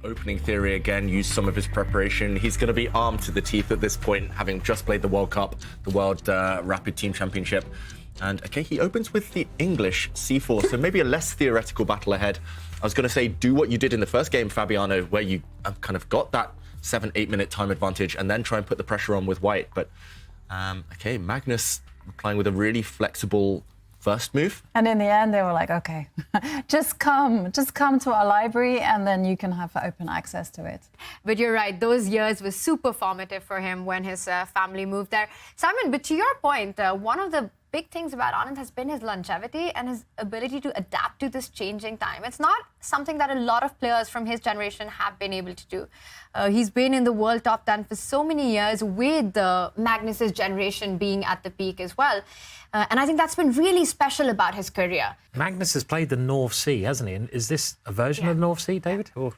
Opening theory again, used some of his preparation. He's going to be armed to the teeth at this point, having just played the World Cup, the World Rapid Team Championship. And okay, he opens with the English C4, so maybe a less theoretical battle ahead. I was going to say, do what you did in the first game, Fabiano, where you kind of got that 7-8 minute time advantage and then try and put the pressure on with white. But okay, Magnus replying with a really flexible first move. And in the end, they were like, okay, just come to our library and then you can have open access to it. But you're right, those years were super formative for him when his family moved there. Simon, but to your point, one of the big things about Anand has been his longevity and his ability to adapt to this changing time. It's not something that a lot of players from his generation have been able to do. He's been in the world top 10 for so many years, with Magnus's generation being at the peak as well. And I think that's been really special about his career. Magnus has played the North Sea, hasn't he? And is this a version of the North Sea, David? Or...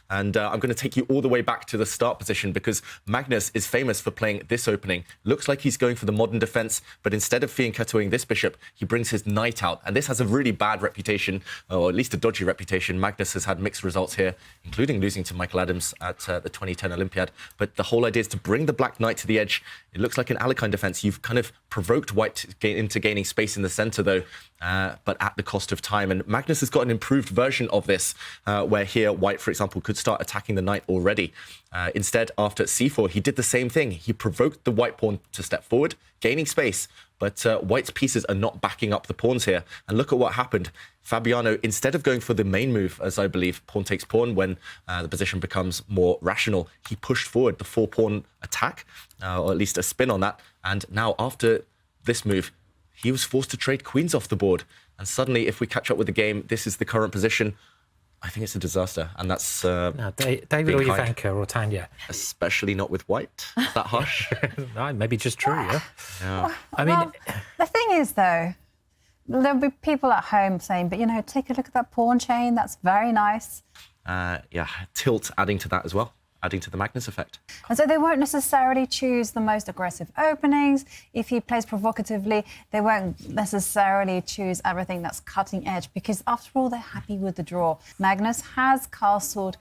And I'm going to take you all the way back to the start position, because Magnus is famous for playing this opening. Looks like he's going for the modern defence, but instead of fianchettoing this bishop, he brings his knight out. And this has a really bad reputation, or at least a dodgy reputation. Magnus has had mixed results here, including losing to Michael Adams at the 2010 Olympiad. But the whole idea is to bring the black knight to the edge. It looks like an Alekhine defence. You've kind of provoked white into gaining space in the centre, though, but at the cost of time. And Magnus has got an improved version of this, where here, white, for example, could start attacking the knight already. Instead, after c4, he did the same thing. He provoked the white pawn to step forward, gaining space, but white's pieces are not backing up the pawns here. And look at what happened. Fabiano, instead of going for the main move, as I believe, pawn takes pawn, when the position becomes more rational, he pushed forward the 4-pawn attack, or at least a spin on that. And now, after this move, he was forced to trade queens off the board. And suddenly, if we catch up with the game, this is the current position. I think it's a disaster, and that's no, David or Ivanka or Tanya. Especially not with white. Is that harsh? No, maybe just true, yeah. I mean, the thing is, though, there'll be people at home saying, but, you know, take a look at that pawn chain. That's very nice. Yeah, tilt adding to that as well, adding to the Magnus effect. And so they won't necessarily choose the most aggressive openings. If he plays provocatively, they won't necessarily choose everything that's cutting edge, because after all, they're happy with the draw. Magnus has castled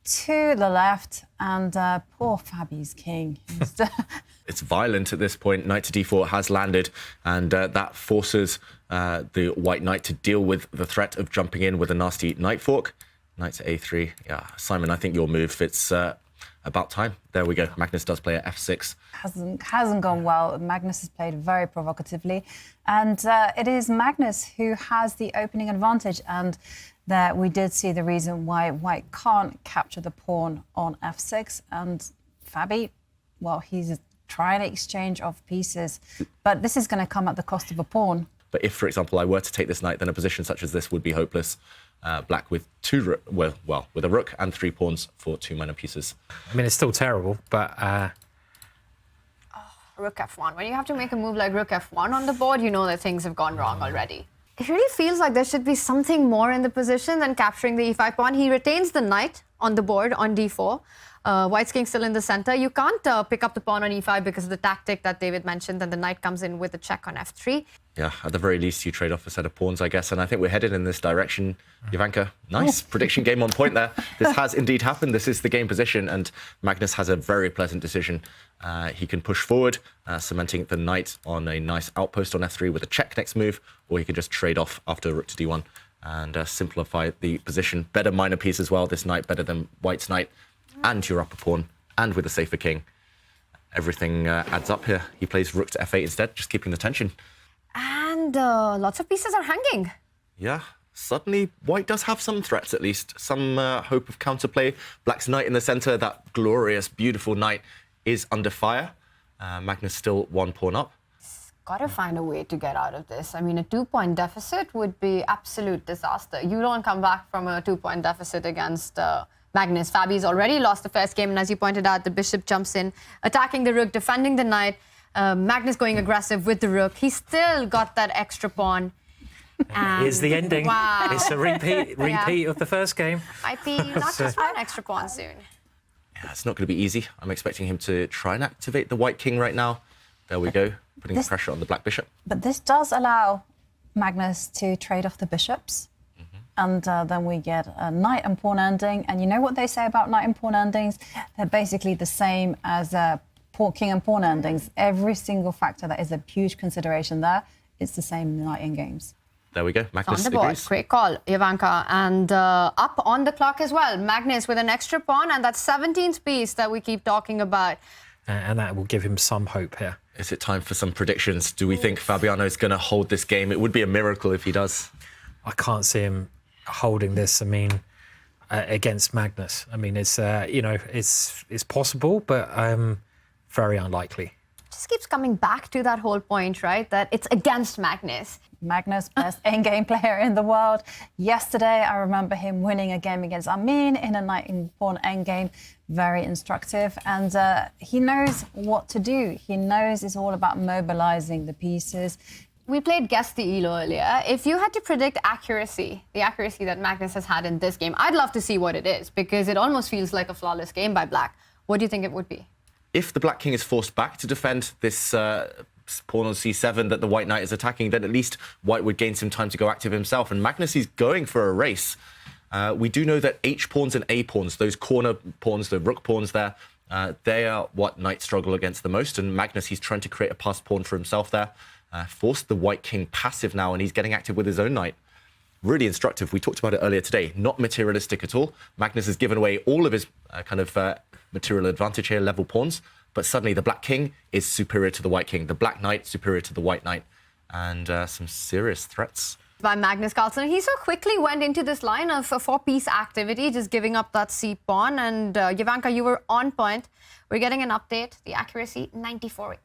to the left, and poor Fabi's king. It's violent at this point. Knight to d4 has landed, and that forces the white knight to deal with the threat of jumping in with a nasty knight fork. Knight to a3. Yeah, Simon, I think your move. It's about time. There we go. Magnus does play at f6. Hasn't gone well. Magnus has played very provocatively, and it is Magnus who has the opening advantage. And there we did see the reason why white can't capture the pawn on f6. And Fabi, well, he's trying to exchange off pieces, but this is going to come at the cost of a pawn. But if, for example, I were to take this knight, then a position such as this would be hopeless. Black with with a rook and 3 pawns for 2 minor pieces. I mean, it's still terrible, but... Rook f1. When you have to make a move like rook f1 on the board, you know that things have gone wrong already. It really feels like there should be something more in the position than capturing the e5 pawn. He retains the knight on the board on d4. White's king still in the center. You can't pick up the pawn on e5 because of the tactic that David mentioned. Then the knight comes in with a check on f3. Yeah, at the very least, you trade off a set of pawns, I guess. And I think we're headed in this direction. Ivanka, nice prediction game on point there. This has indeed happened. This is the game position, and Magnus has a very pleasant decision. He can push forward, cementing the knight on a nice outpost on f3 with a check next move, or he can just trade off after rook to d1 and simplify the position. Better minor piece as well, this knight, better than white's knight, and your upper pawn, and with a safer king. Everything adds up here. He plays rook to f8 instead, just keeping the tension. And lots of pieces are hanging. Yeah, suddenly white does have some threats, at least. Some hope of counterplay. Black's knight in the centre, that glorious, beautiful knight, is under fire. Magnus still 1 pawn up. Got to find a way to get out of this. I mean, a 2-point deficit would be absolute disaster. You don't come back from a 2-point deficit against Magnus. Fabi's already lost the first game, and as you pointed out, the bishop jumps in, attacking the rook, defending the knight. Magnus going aggressive with the rook. He's still got that extra pawn. Here's the ending. Wow. It's a repeat of the first game. Might be not just one extra pawn soon. Yeah, it's not going to be easy. I'm expecting him to try and activate the white king right now. There we go, putting pressure on the black bishop. But this does allow Magnus to trade off the bishops. And then we get a knight and pawn ending. And you know what they say about knight and pawn endings? They're basically the same as king and pawn endings. Every single factor that is a huge consideration there, it's the same in the knight in games. There we go. Magnus On the board. agrees. Great call, Ivanka. And up on the clock as well, Magnus with an extra pawn and that 17th piece that we keep talking about. And that will give him some hope here. Is it time for some predictions? Do we think Fabiano is going to hold this game? It would be a miracle if he does. I can't see him holding this. I mean, against Magnus. I mean, it's it's possible, but very unlikely. Just keeps coming back to that whole point, right? That it's against Magnus. Magnus, best endgame player in the world. Yesterday, I remember him winning a game against Armin in a knight and pawn endgame. Very instructive. And he knows what to do. He knows it's all about mobilizing the pieces. We played Guess the Elo earlier. If you had to predict accuracy, the accuracy that Magnus has had in this game, I'd love to see what it is because it almost feels like a flawless game by Black. What do you think it would be? If the Black King is forced back to defend this pawn on c7 that the White Knight is attacking, then at least White would gain some time to go active himself. And Magnus is going for a race. We do know that H-pawns and A-pawns, those corner pawns, the rook pawns there, they are what Knights struggle against the most. And Magnus, he's trying to create a passed pawn for himself there. Forced the White King passive now, and he's getting active with his own knight. Really instructive. We talked about it earlier today. Not materialistic at all. Magnus has given away all of his material advantage here, level pawns. But suddenly the Black King is superior to the White King. The Black Knight superior to the White Knight. And some serious threats. By Magnus Carlsen. He so quickly went into this line of a four-piece activity, just giving up that c-pawn. And Ivanka, you were on point. We're getting an update. The accuracy, 94.8%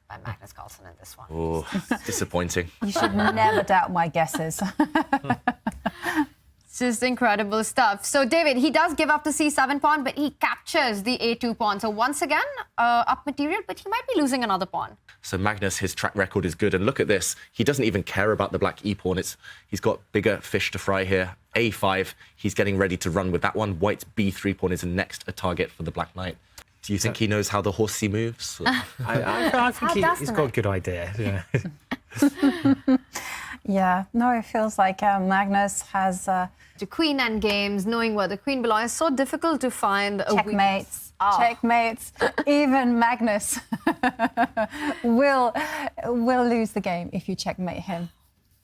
by Magnus Carlsen in this one. Oh, disappointing. You should never doubt my guesses. It's just incredible stuff. So, David, he does give up the c7 pawn, but he captures the a2 pawn. So, once again, up material, but he might be losing another pawn. So Magnus, his track record is good. And look at this. He doesn't even care about the black e-pawn. He's got bigger fish to fry here. A5, he's getting ready to run with that one. White's b3 pawn is next a target for the Black Knight. Do you think he knows how the horsey moves? I think he's got a good idea. Yeah. Yeah, no, it feels like Magnus has... To queen end games, knowing where the queen belongs, it's so difficult to find a checkmates. Checkmates. Even Magnus will lose the game if you checkmate him.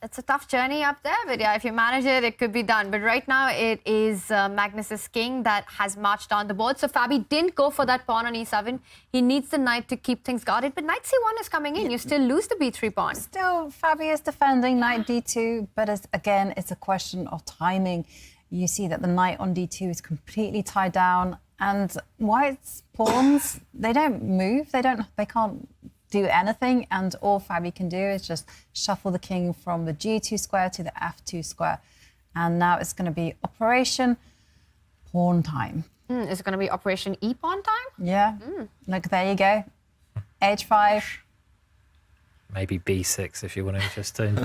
It's a tough journey up there, but yeah, if you manage it, it could be done. But right now, it is Magnus's king that has marched down the board. So Fabi didn't go for that pawn on e7. He needs the knight to keep things guarded. But knight c1 is coming in. You still lose the b3 pawn. Still, Fabi is defending knight d2, but again, it's a question of timing. You see that the knight on d2 is completely tied down, and White's pawns, they don't move. They can't do anything, and all Fabi can do is just shuffle the king from the g2 square to the f2 square. And now it's going to be Operation Pawn time. Is it going to be Operation E-pawn time? Yeah. Look, there you go. H5. Maybe b6 if you want to just enjoy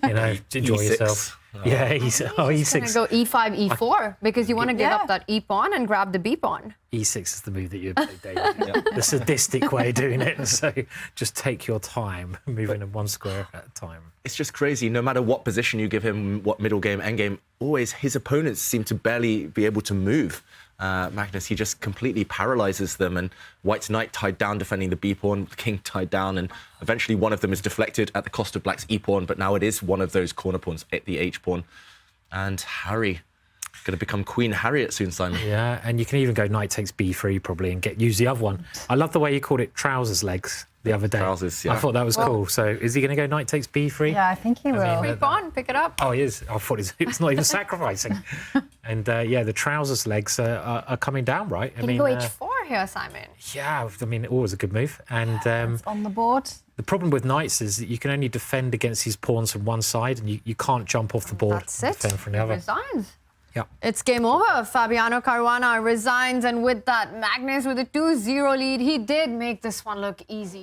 E6. yourself. Yeah, E6. Going to go E5, E4 because you want to give up that E pawn and grab the B pawn. E6 is the move that you play, David. The sadistic way of doing it. So just take your time, moving in one square at a time. It's just crazy. No matter what position you give him, what middle game, end game, always his opponents seem to barely be able to move. Magnus, he just completely paralyzes them, and White's knight tied down defending the b-pawn, the king tied down, and eventually one of them is deflected at the cost of Black's e-pawn, but now it is one of those corner pawns at the h-pawn. And Harry, going to become Queen Harriet soon, Simon. Yeah, and you can even go knight takes b3 probably and use the other one. I love the way you called it trousers legs the other day. Trousers, yeah. I thought that was cool. So is he going to go knight takes b3? Yeah, I think he will. Free pawn, pick it up. Oh, he is. I thought it's not even sacrificing. And yeah, the trousers legs are coming down, right? Can you go h4 here, Simon? Yeah, I mean, always a good move. And It's on the board. the problem with knights is that you can only defend against his pawns from one side, and you can't jump off the board That's and it. defend from the He other. resigns. Yeah. It's game over. Fabiano Caruana resigns, and with that, Magnus with a 2-0 lead. He did make this one look easy.